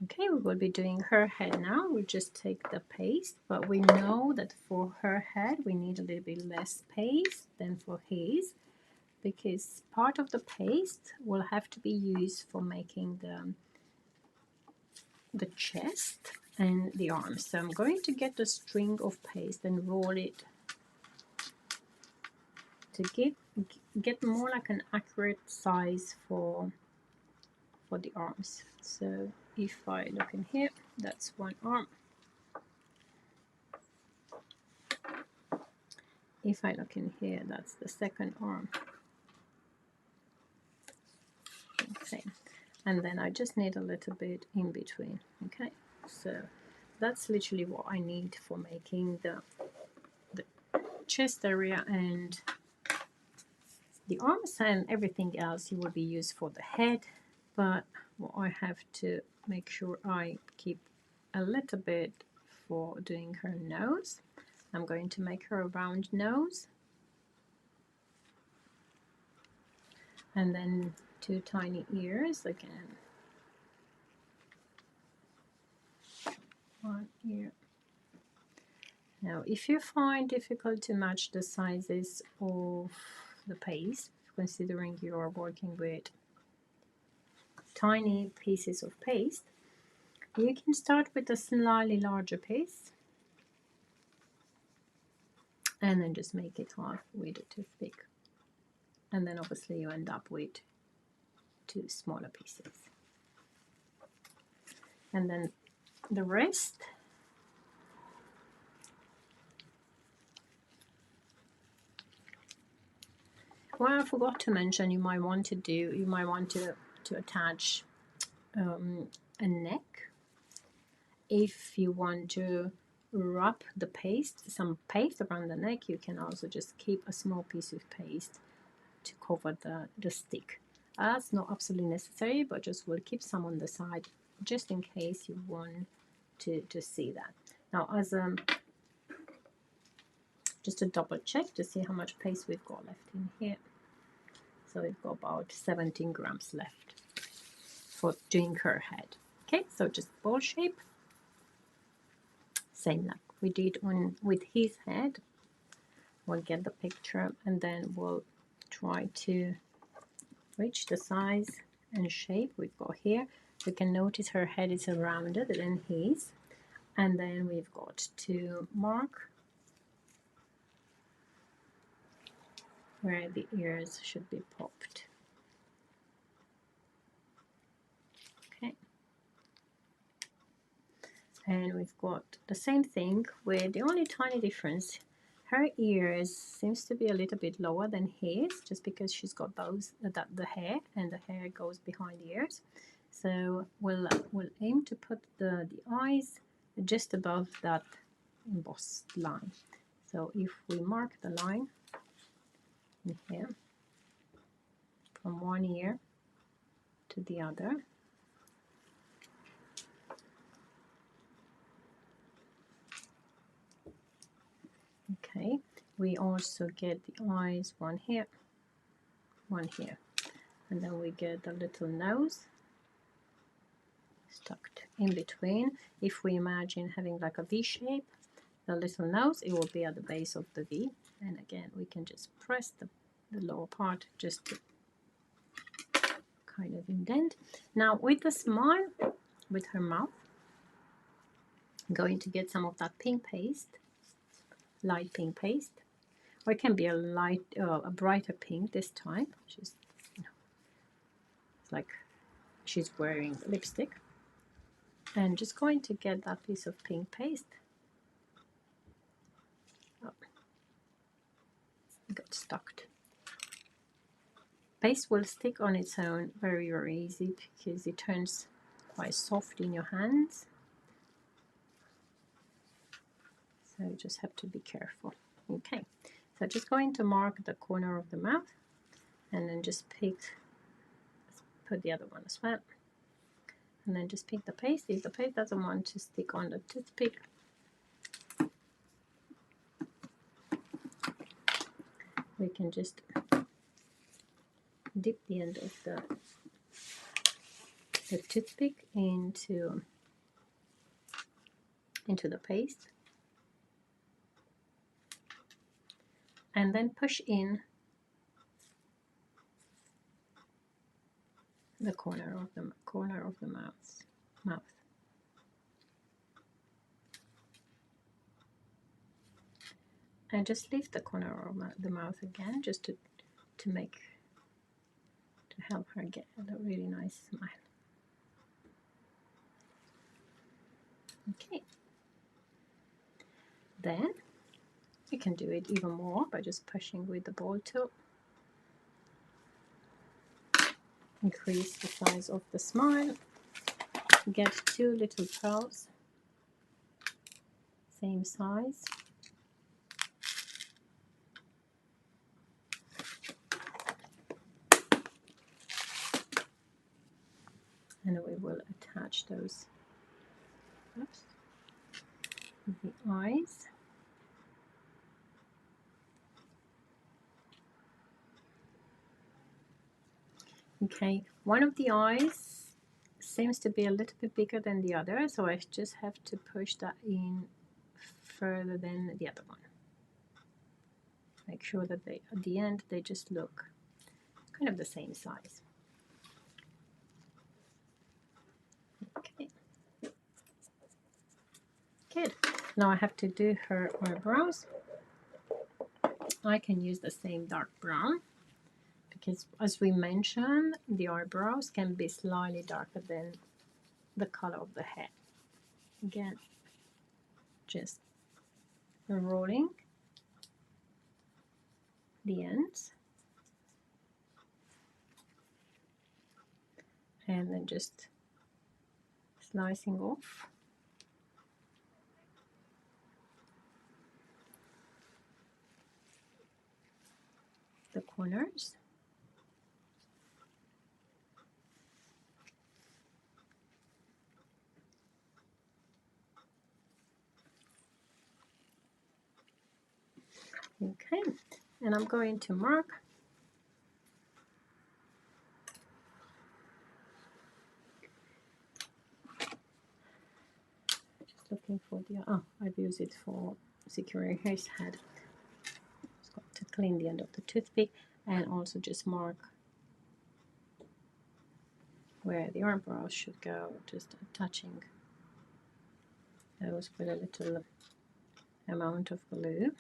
Okay, we will be doing her head now. We just take the paste, but we know that for her head we need a little bit less paste than for his, because part of the paste will have to be used for making the chest and the arms. So I'm going to get the string of paste and roll it to get more like an accurate size for the arms. So if I look in here, that's one arm. If I look in here, that's the second arm. Okay, and then I just need a little bit in between. Okay, so that's literally what I need for making the chest area, and the arms and everything else you will be used for the head. But what I have to make sure I keep a little bit for doing her nose. I'm going to make her a round nose, and then 2 tiny ears again. 1 ear. Now, if you find difficult to match the sizes of the paste, considering you are working with tiny pieces of paste, you can start with a slightly larger piece and then just make it half with a toothpick. And then obviously you end up with 2 smaller pieces. And then the rest, what I forgot to mention, you might want to attach a neck. If you want to wrap the paste, some paste around the neck, you can also just keep a small piece of paste to cover the stick. That's not absolutely necessary, but just will keep some on the side just in case you want to see that. Now, as just to double check to see how much paste we've got left in here. So we've got about 17 grams left for doing her head. Okay, so just ball shape, same like we did with his head. We'll get the picture and then we'll try to reach the size and shape we've got here. We can notice her head is rounded than his, and then we've got to mark where the ears should be popped. Okay, and we've got the same thing with the only tiny difference. Her ears seems to be a little bit lower than his, just because she's got those the hair, and the hair goes behind the ears. So we'll aim to put the eyes just above that embossed line. So if we mark the line in here from one ear to the other, okay, we also get the eyes, one here, and then we get the little nose stuck in between. If we imagine having like a V shape, the little nose, it will be at the base of the V, and again we can just press the lower part just to kind of indent. Now with the smile, with her mouth, I'm going to get some of that pink paste, light pink paste, or it can be a brighter pink this time. She's, it's like she's wearing lipstick, and just going to get that piece of pink paste. Oh, it got stuck. Paste will stick on its own very, very easy because it turns quite soft in your hands. So you just have to be careful. Okay, so just going to mark the corner of the mouth, and then just put the other one as well. And then just pick the paste. If the paste doesn't want to stick on the toothpick, we can just dip the end of the toothpick into into the paste, and then push in the corner of the mouth. And just lift the corner of the mouth again, just to help her get a really nice smile. Okay. Then you can do it even more by just pushing with the ball tool. Increase the size of the smile. Get 2 little pearls, same size. And we will attach those with the eyes. Okay, one of the eyes seems to be a little bit bigger than the other, so I just have to push that in further than the other one. Make sure that they, at the end, they just look kind of the same size. Okay. Good. Now I have to do her eyebrows. I can use the same dark brown, because as we mentioned, the eyebrows can be slightly darker than the color of the hair. Again, just rolling the ends, and then just slicing off the corners. Okay, and I'm going to mark just looking for the I've used it for securing his head. Just got to clean the end of the toothpick and also just mark where the eyebrows should go, just touching those with a little amount of glue.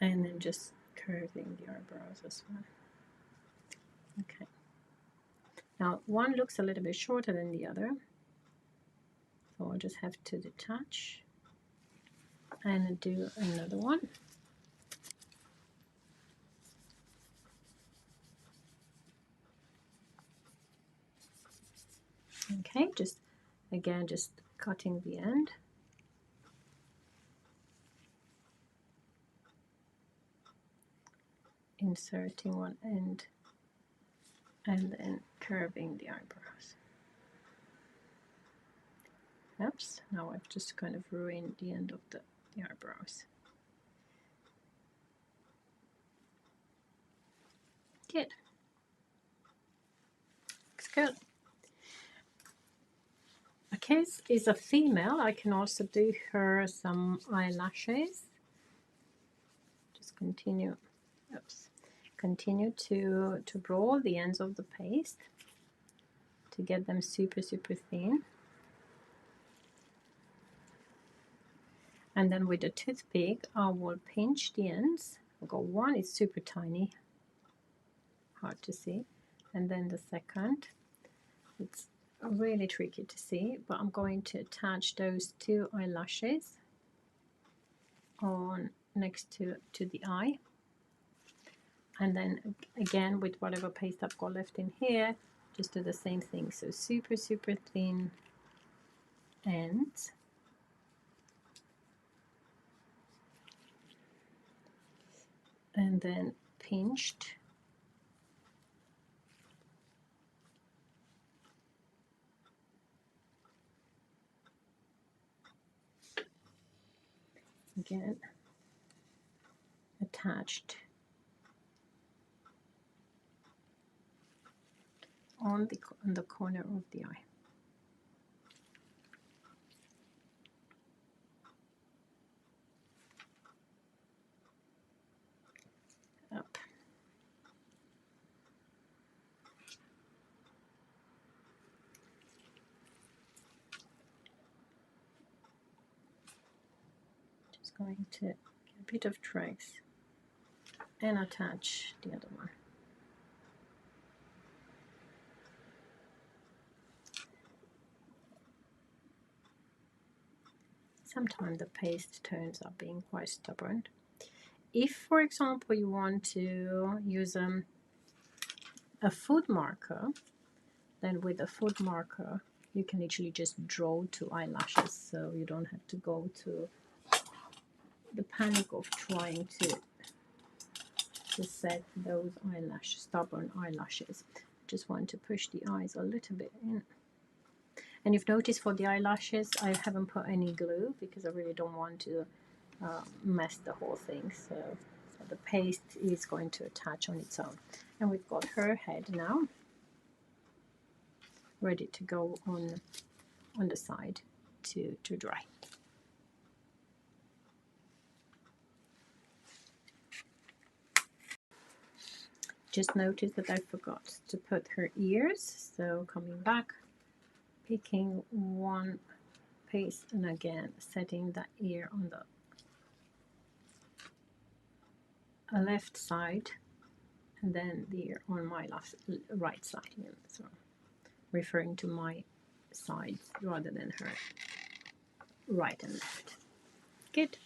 And then just curving the eyebrows as well. Okay. Now one looks a little bit shorter than the other, so I'll just have to detach and do another one. Okay, just again, just cutting the end. Inserting one end and then curving the eyebrows. Oops, now I've just kind of ruined the end of the eyebrows. Good. Looks good. Because is a female, I can also do her some eyelashes. Just continue. Oops. Continue to roll the ends of the paste to get them super thin. And then with the toothpick, I will pinch the ends. I've got one is super tiny, hard to see. And then the second, it's really tricky to see, but I'm going to attach those 2 eyelashes on next to the eye. And then again, with whatever paste I've got left in here, just do the same thing. So super thin ends. And then pinched. Again, attached on the corner of the eye. Up. Just going to get a bit of trace and attach the other one. Sometimes the paste turns up being quite stubborn. If, for example, you want to use a food marker, then with a food marker you can literally just draw 2 eyelashes, so you don't have to go to the panic of trying to set those stubborn eyelashes. Just want to push the eyes a little bit in. And you've noticed for the eyelashes I haven't put any glue because I really don't want to mess the whole thing, so the paste is going to attach on its own. And we've got her head now ready to go on the side to dry. Just noticed that I forgot to put her ears, so coming back, picking one piece and again setting that ear on the left side and then the ear on my right side, so referring to my sides rather than her right and left. Good.